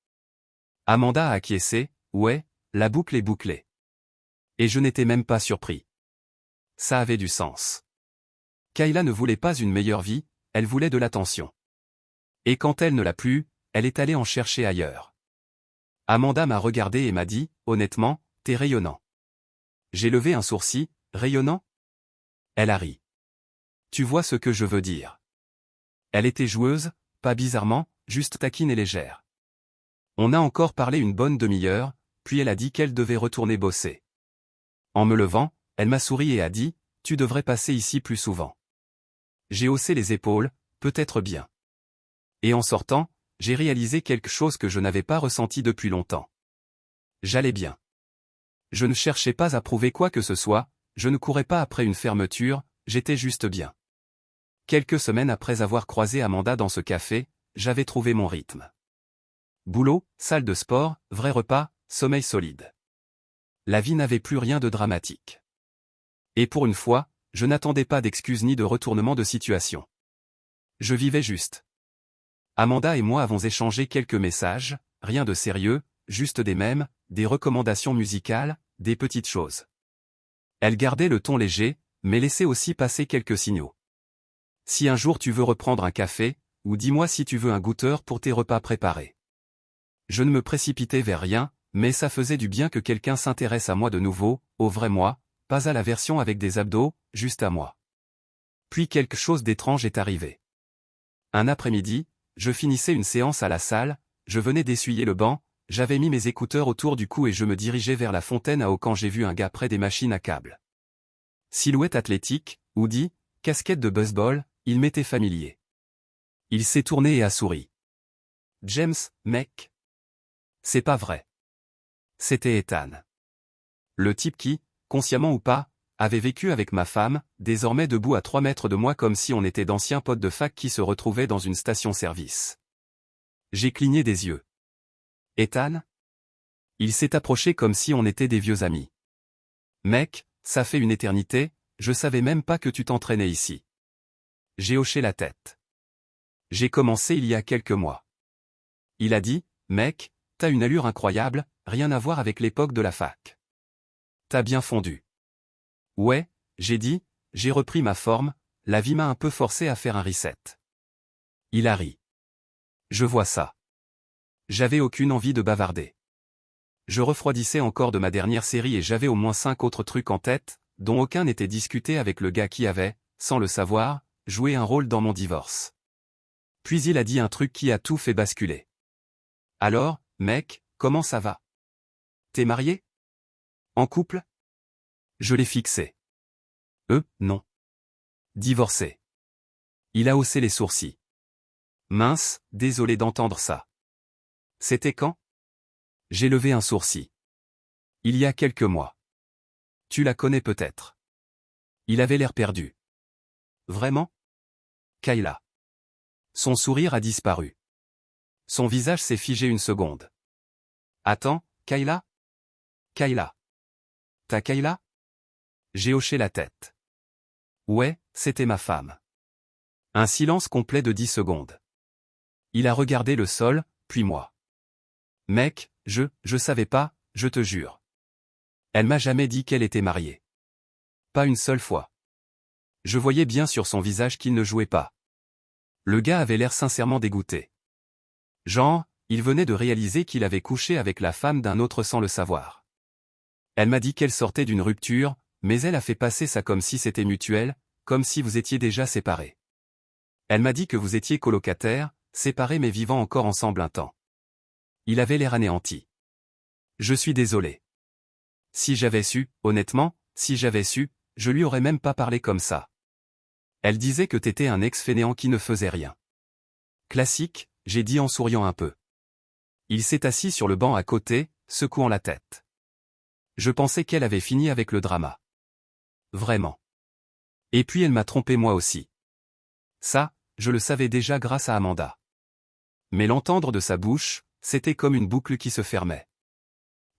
Amanda a acquiescé, ouais, la boucle est bouclée. Et je n'étais même pas surpris. Ça avait du sens. Kayla ne voulait pas une meilleure vie, elle voulait de l'attention. Et quand elle ne l'a plus, elle est allée en chercher ailleurs. Amanda m'a regardé et m'a dit, honnêtement, t'es rayonnant. J'ai levé un sourcil, rayonnant? Elle a ri. Tu vois ce que je veux dire. Elle était joueuse, pas bizarrement, juste taquine et légère. On a encore parlé une bonne demi-heure, puis elle a dit qu'elle devait retourner bosser. En me levant, elle m'a souri et a dit, tu devrais passer ici plus souvent. J'ai haussé les épaules, peut-être bien. Et en sortant, j'ai réalisé quelque chose que je n'avais pas ressenti depuis longtemps. J'allais bien. Je ne cherchais pas à prouver quoi que ce soit, je ne courais pas après une fermeture, j'étais juste bien. Quelques semaines après avoir croisé Amanda dans ce café, j'avais trouvé mon rythme. Boulot, salle de sport, vrai repas, sommeil solide. La vie n'avait plus rien de dramatique. Et pour une fois, je n'attendais pas d'excuses ni de retournement de situation. Je vivais juste. Amanda et moi avons échangé quelques messages, rien de sérieux, juste des mèmes, des recommandations musicales, des petites choses. Elle gardait le ton léger, mais laissait aussi passer quelques signaux. Si un jour tu veux reprendre un café, ou dis-moi si tu veux un goûteur pour tes repas préparés. Je ne me précipitais vers rien, mais ça faisait du bien que quelqu'un s'intéresse à moi de nouveau, au vrai moi, pas à la version avec des abdos, juste à moi. Puis quelque chose d'étrange est arrivé. Un après-midi, je finissais une séance à la salle, je venais d'essuyer le banc, j'avais mis mes écouteurs autour du cou et je me dirigeais vers la fontaine à eau quand j'ai vu un gars près des machines à câbles. Silhouette athlétique, hoodie, casquette de baseball, il m'était familier. Il s'est tourné et a souri. James, mec. C'est pas vrai. C'était Ethan. Le type qui, consciemment ou pas, avait vécu avec ma femme, désormais debout à 3 mètres de moi comme si on était d'anciens potes de fac qui se retrouvaient dans une station-service. J'ai cligné des yeux. Ethan? Il s'est approché comme si on était des vieux amis. Mec, ça fait une éternité, je savais même pas que tu t'entraînais ici. J'ai hoché la tête. J'ai commencé il y a quelques mois. Il a dit, mec, t'as une allure incroyable, rien à voir avec l'époque de la fac. T'as bien fondu. Ouais, j'ai dit, j'ai repris ma forme, la vie m'a un peu forcé à faire un reset. Il a ri. Je vois ça. J'avais aucune envie de bavarder. Je refroidissais encore de ma dernière série et j'avais au moins 5 autres trucs en tête, dont aucun n'était discuté avec le gars qui avait, sans le savoir, joué un rôle dans mon divorce. Puis il a dit un truc qui a tout fait basculer. Alors, mec, comment ça va? T'es marié? En couple? Je l'ai fixé. Non. Divorcé. Il a haussé les sourcils. Mince, désolé d'entendre ça. C'était quand? J'ai levé un sourcil. Il y a quelques mois. Tu la connais peut-être. Il avait l'air perdu. Vraiment? Kayla. Son sourire a disparu. Son visage s'est figé une seconde. Attends, Kayla? Kayla. T'as Kayla? J'ai hoché la tête. Ouais, c'était ma femme. Un silence complet de 10 secondes. Il a regardé le sol, puis moi. Mec, je savais pas, je te jure. Elle m'a jamais dit qu'elle était mariée. Pas une seule fois. Je voyais bien sur son visage qu'il ne jouait pas. Le gars avait l'air sincèrement dégoûté. Genre, il venait de réaliser qu'il avait couché avec la femme d'un autre sans le savoir. Elle m'a dit qu'elle sortait d'une rupture, mais elle a fait passer ça comme si c'était mutuel, comme si vous étiez déjà séparés. Elle m'a dit que vous étiez colocataires, séparés mais vivant encore ensemble un temps. Il avait l'air anéanti. Je suis désolé. Si j'avais su, honnêtement, si j'avais su, je lui aurais même pas parlé comme ça. Elle disait que t'étais un ex-fainéant qui ne faisait rien. Classique, j'ai dit en souriant un peu. Il s'est assis sur le banc à côté, secouant la tête. Je pensais qu'elle avait fini avec le drama. Vraiment. Et puis elle m'a trompé moi aussi. Ça, je le savais déjà grâce à Amanda. Mais l'entendre de sa bouche, c'était comme une boucle qui se fermait.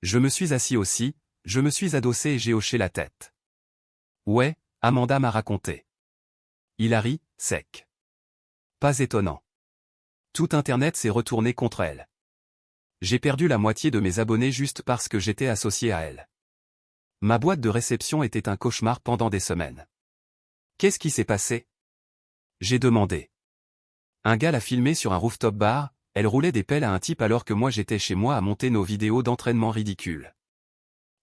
Je me suis assis aussi, je me suis adossé et j'ai hoché la tête. Ouais, Amanda m'a raconté. Il a ri, sec. Pas étonnant. Tout Internet s'est retourné contre elle. J'ai perdu la moitié de mes abonnés juste parce que j'étais associé à elle. Ma boîte de réception était un cauchemar pendant des semaines. Qu'est-ce qui s'est passé? J'ai demandé. Un gars l'a filmé sur un rooftop bar, elle roulait des pelles à un type alors que moi j'étais chez moi à monter nos vidéos d'entraînement ridicules.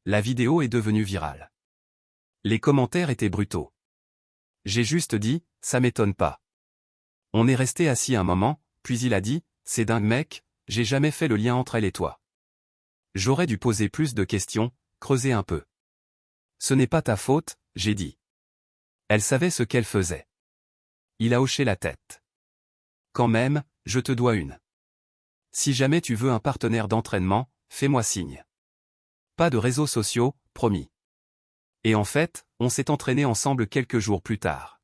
La vidéo est devenue virale. Les commentaires étaient brutaux. J'ai juste dit, ça m'étonne pas. On est resté assis un moment, puis il a dit, c'est dingue mec, j'ai jamais fait le lien entre elle et toi. J'aurais dû poser plus de questions, creuser un peu. Ce n'est pas ta faute, j'ai dit. Elle savait ce qu'elle faisait. Il a hoché la tête. Quand même, je te dois une. Si jamais tu veux un partenaire d'entraînement, fais-moi signe. Pas de réseaux sociaux, promis. Et en fait, on s'est entraîné ensemble quelques jours plus tard.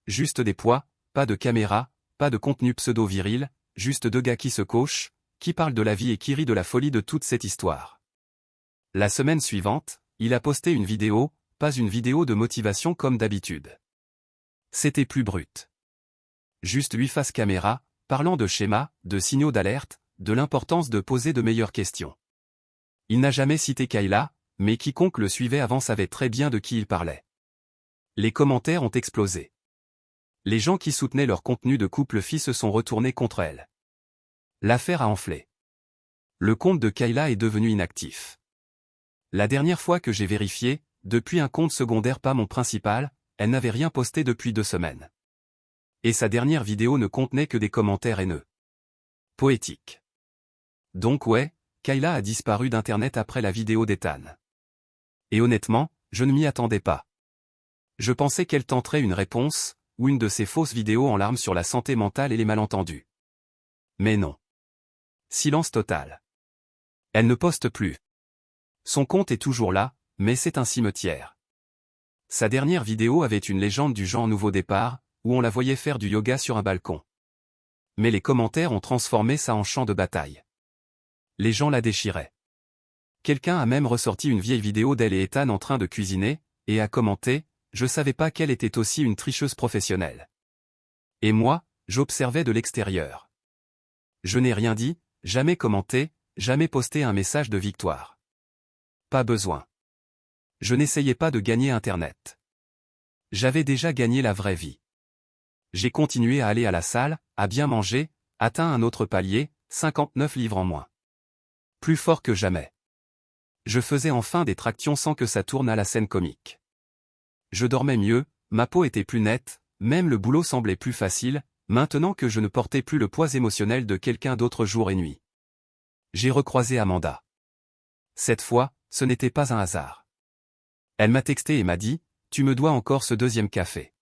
Juste des poids, pas de caméra, pas de contenu pseudo-viril, juste deux gars qui se coachent, qui parlent de la vie et qui rient de la folie de toute cette histoire. La semaine suivante, il a posté une vidéo, pas une vidéo de motivation comme d'habitude. C'était plus brut. Juste lui face caméra, parlant de schémas, de signaux d'alerte, de l'importance de poser de meilleures questions. Il n'a jamais cité Kayla, mais quiconque le suivait avant savait très bien de qui il parlait. Les commentaires ont explosé. Les gens qui soutenaient leur contenu de couple fi se sont retournés contre elle. L'affaire a enflé. Le compte de Kayla est devenu inactif. La dernière fois que j'ai vérifié, depuis un compte secondaire pas mon principal, elle n'avait rien posté depuis 2 semaines. Et sa dernière vidéo ne contenait que des commentaires haineux. Poétique. Donc ouais, Kayla a disparu d'Internet après la vidéo d'Ethan. Et honnêtement, je ne m'y attendais pas. Je pensais qu'elle tenterait une réponse, ou une de ces fausses vidéos en larmes sur la santé mentale et les malentendus. Mais non. Silence total. Elle ne poste plus. Son compte est toujours là, mais c'est un cimetière. Sa dernière vidéo avait une légende du genre nouveau départ, où on la voyait faire du yoga sur un balcon. Mais les commentaires ont transformé ça en champ de bataille. Les gens la déchiraient. Quelqu'un a même ressorti une vieille vidéo d'elle et Ethan en train de cuisiner, et a commenté « Je savais pas qu'elle était aussi une tricheuse professionnelle. » Et moi, j'observais de l'extérieur. Je n'ai rien dit, jamais commenté, jamais posté un message de victoire. Pas besoin. Je n'essayais pas de gagner Internet. J'avais déjà gagné la vraie vie. J'ai continué à aller à la salle, à bien manger, atteint un autre palier, 59 livres en moins. Plus fort que jamais. Je faisais enfin des tractions sans que ça tourne à la scène comique. Je dormais mieux, ma peau était plus nette, même le boulot semblait plus facile, maintenant que je ne portais plus le poids émotionnel de quelqu'un d'autre jour et nuit. J'ai recroisé Amanda. Cette fois, ce n'était pas un hasard. Elle m'a texté et m'a dit « Tu me dois encore ce deuxième café ».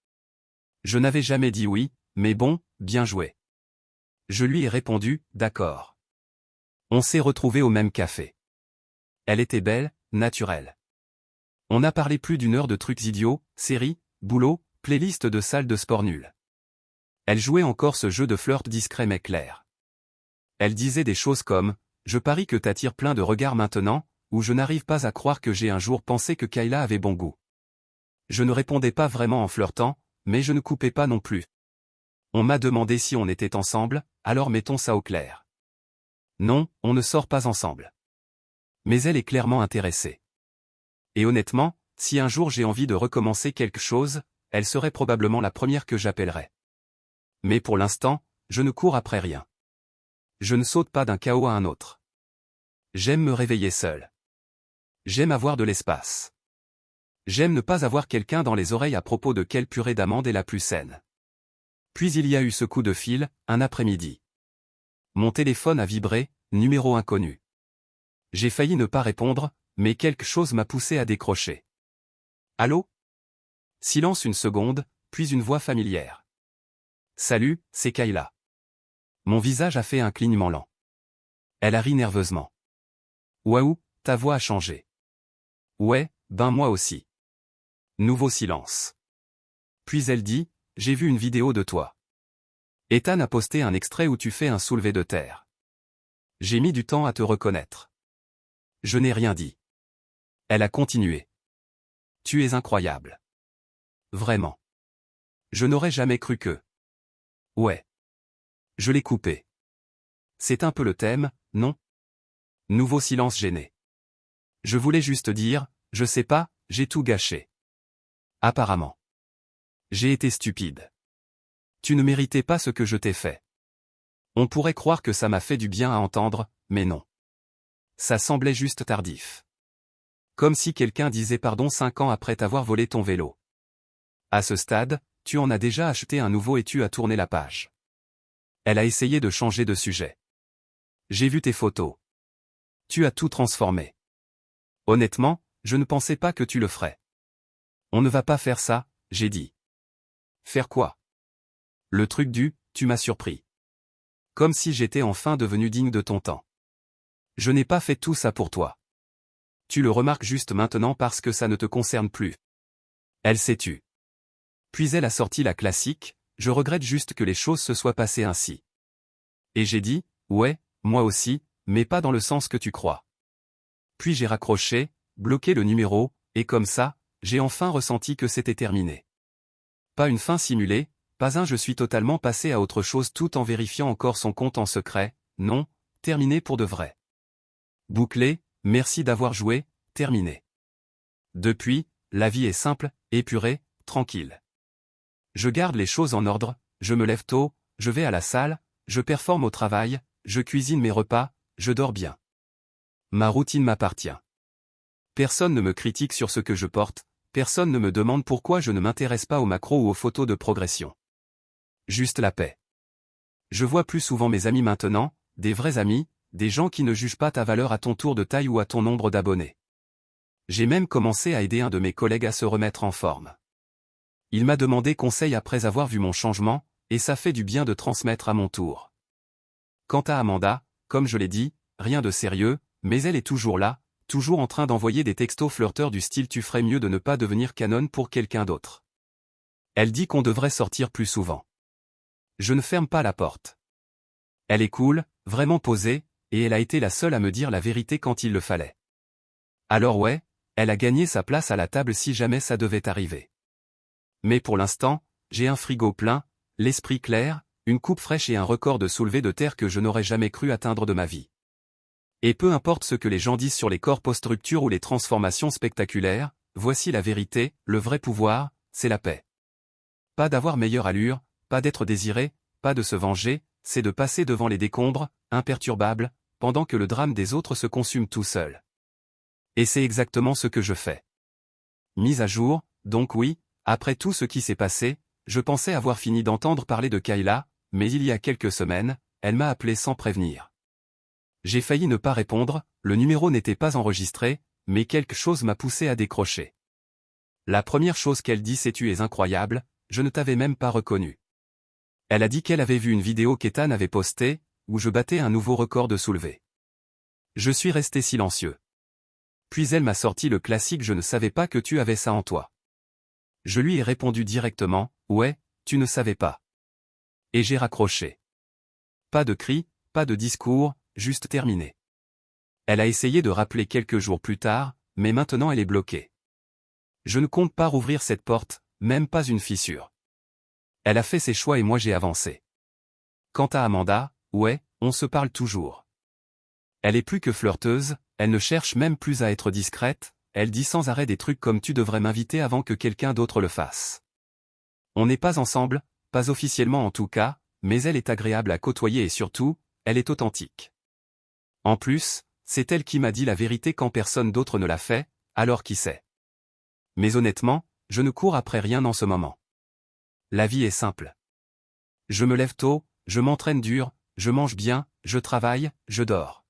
Je n'avais jamais dit oui, mais bon, bien joué. Je lui ai répondu « D'accord ». On s'est retrouvés au même café. Elle était belle, naturelle. On a parlé plus d'1 heure de trucs idiots, séries, boulot, playlist de salles de sport nulles. Elle jouait encore ce jeu de flirt discret mais clair. Elle disait des choses comme « Je parie que t'attires plein de regards maintenant » ou « Je n'arrive pas à croire que j'ai un jour pensé que Kayla avait bon goût ». Je ne répondais pas vraiment en flirtant, mais je ne coupais pas non plus. On m'a demandé si on était ensemble, alors mettons ça au clair. Non, on ne sort pas ensemble. Mais elle est clairement intéressée. Et honnêtement, si un jour j'ai envie de recommencer quelque chose, elle serait probablement la première que j'appellerais. Mais pour l'instant, je ne cours après rien. Je ne saute pas d'un chaos à un autre. J'aime me réveiller seul. J'aime avoir de l'espace. J'aime ne pas avoir quelqu'un dans les oreilles à propos de quelle purée d'amande est la plus saine. Puis il y a eu ce coup de fil, un après-midi. Mon téléphone a vibré, numéro inconnu. J'ai failli ne pas répondre, mais quelque chose m'a poussé à décrocher. Allô ? Silence une seconde, puis une voix familière. Salut, c'est Kayla. Mon visage a fait un clignement lent. Elle a ri nerveusement. Waouh, ta voix a changé. Ouais, ben moi aussi. Nouveau silence. Puis elle dit, j'ai vu une vidéo de toi. Ethan a posté un extrait où tu fais un soulevé de terre. J'ai mis du temps à te reconnaître. Je n'ai rien dit. Elle a continué. Tu es incroyable. Vraiment. Je n'aurais jamais cru que. Ouais. Je l'ai coupé. C'est un peu le thème, non ? Nouveau silence gêné. Je voulais juste dire, je sais pas, j'ai tout gâché. Apparemment. J'ai été stupide. Tu ne méritais pas ce que je t'ai fait. On pourrait croire que ça m'a fait du bien à entendre, mais non. Ça semblait juste tardif. Comme si quelqu'un disait pardon 5 ans après t'avoir volé ton vélo. À ce stade, tu en as déjà acheté un nouveau et tu as tourné la page. Elle a essayé de changer de sujet. J'ai vu tes photos. Tu as tout transformé. Honnêtement, je ne pensais pas que tu le ferais. On ne va pas faire ça, j'ai dit. Faire quoi ? Le truc tu m'as surpris. Comme si j'étais enfin devenu digne de ton temps. Je n'ai pas fait tout ça pour toi. Tu le remarques juste maintenant parce que ça ne te concerne plus. Elle s'est tue. Puis elle a sorti la classique, je regrette juste que les choses se soient passées ainsi. Et j'ai dit, ouais, moi aussi, mais pas dans le sens que tu crois. Puis j'ai raccroché, bloqué le numéro, et comme ça, j'ai enfin ressenti que c'était terminé. Pas une fin simulée, pas un je suis totalement passé à autre chose tout en vérifiant encore son compte en secret, non, terminé pour de vrai. Bouclé, merci d'avoir joué, terminé. Depuis, la vie est simple, épurée, tranquille. Je garde les choses en ordre, je me lève tôt, je vais à la salle, je performe au travail, je cuisine mes repas, je dors bien. Ma routine m'appartient. Personne ne me critique sur ce que je porte, personne ne me demande pourquoi je ne m'intéresse pas aux macros ou aux photos de progression. Juste la paix. Je vois plus souvent mes amis maintenant, des vrais amis, des gens qui ne jugent pas ta valeur à ton tour de taille ou à ton nombre d'abonnés. J'ai même commencé à aider un de mes collègues à se remettre en forme. Il m'a demandé conseil après avoir vu mon changement, et ça fait du bien de transmettre à mon tour. Quant à Amanda, comme je l'ai dit, rien de sérieux, mais elle est toujours là, toujours en train d'envoyer des textos flirteurs du style tu ferais mieux de ne pas devenir canon pour quelqu'un d'autre. Elle dit qu'on devrait sortir plus souvent. Je ne ferme pas la porte. Elle est cool, vraiment posée, et elle a été la seule à me dire la vérité quand il le fallait. Alors ouais, elle a gagné sa place à la table si jamais ça devait arriver. Mais pour l'instant, j'ai un frigo plein, l'esprit clair, une coupe fraîche et un record de soulevé de terre que je n'aurais jamais cru atteindre de ma vie. Et peu importe ce que les gens disent sur les corps post-rupture ou les transformations spectaculaires, voici la vérité, le vrai pouvoir, c'est la paix. Pas d'avoir meilleure allure, pas d'être désiré, pas de se venger, c'est de passer devant les décombres, imperturbable, pendant que le drame des autres se consume tout seul. Et c'est exactement ce que je fais. Mise à jour, donc oui, après tout ce qui s'est passé, je pensais avoir fini d'entendre parler de Kayla, mais il y a quelques semaines, elle m'a appelé sans prévenir. J'ai failli ne pas répondre, le numéro n'était pas enregistré, mais quelque chose m'a poussé à décrocher. La première chose qu'elle dit c'est tu es incroyable, je ne t'avais même pas reconnu. Elle a dit qu'elle avait vu une vidéo qu'Ethan avait postée, où je battais un nouveau record de soulevé. Je suis resté silencieux. Puis elle m'a sorti le classique je ne savais pas que tu avais ça en toi. Je lui ai répondu directement, ouais, tu ne savais pas. Et j'ai raccroché. Pas de cris, pas de discours, juste terminé. Elle a essayé de rappeler quelques jours plus tard, mais maintenant elle est bloquée. Je ne compte pas rouvrir cette porte, même pas une fissure. Elle a fait ses choix et moi j'ai avancé. Quant à Amanda, ouais, on se parle toujours. Elle est plus que flirteuse, elle ne cherche même plus à être discrète, elle dit sans arrêt des trucs comme tu devrais m'inviter avant que quelqu'un d'autre le fasse. On n'est pas ensemble, pas officiellement en tout cas, mais elle est agréable à côtoyer et surtout, elle est authentique. En plus, c'est elle qui m'a dit la vérité quand personne d'autre ne l'a fait, alors qui sait. Mais honnêtement, je ne cours après rien en ce moment. La vie est simple. Je me lève tôt, je m'entraîne dur, je mange bien, je travaille, je dors.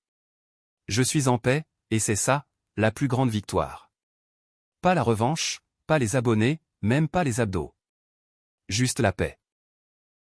Je suis en paix, et c'est ça, la plus grande victoire. Pas la revanche, pas les abonnés, même pas les abdos. Juste la paix.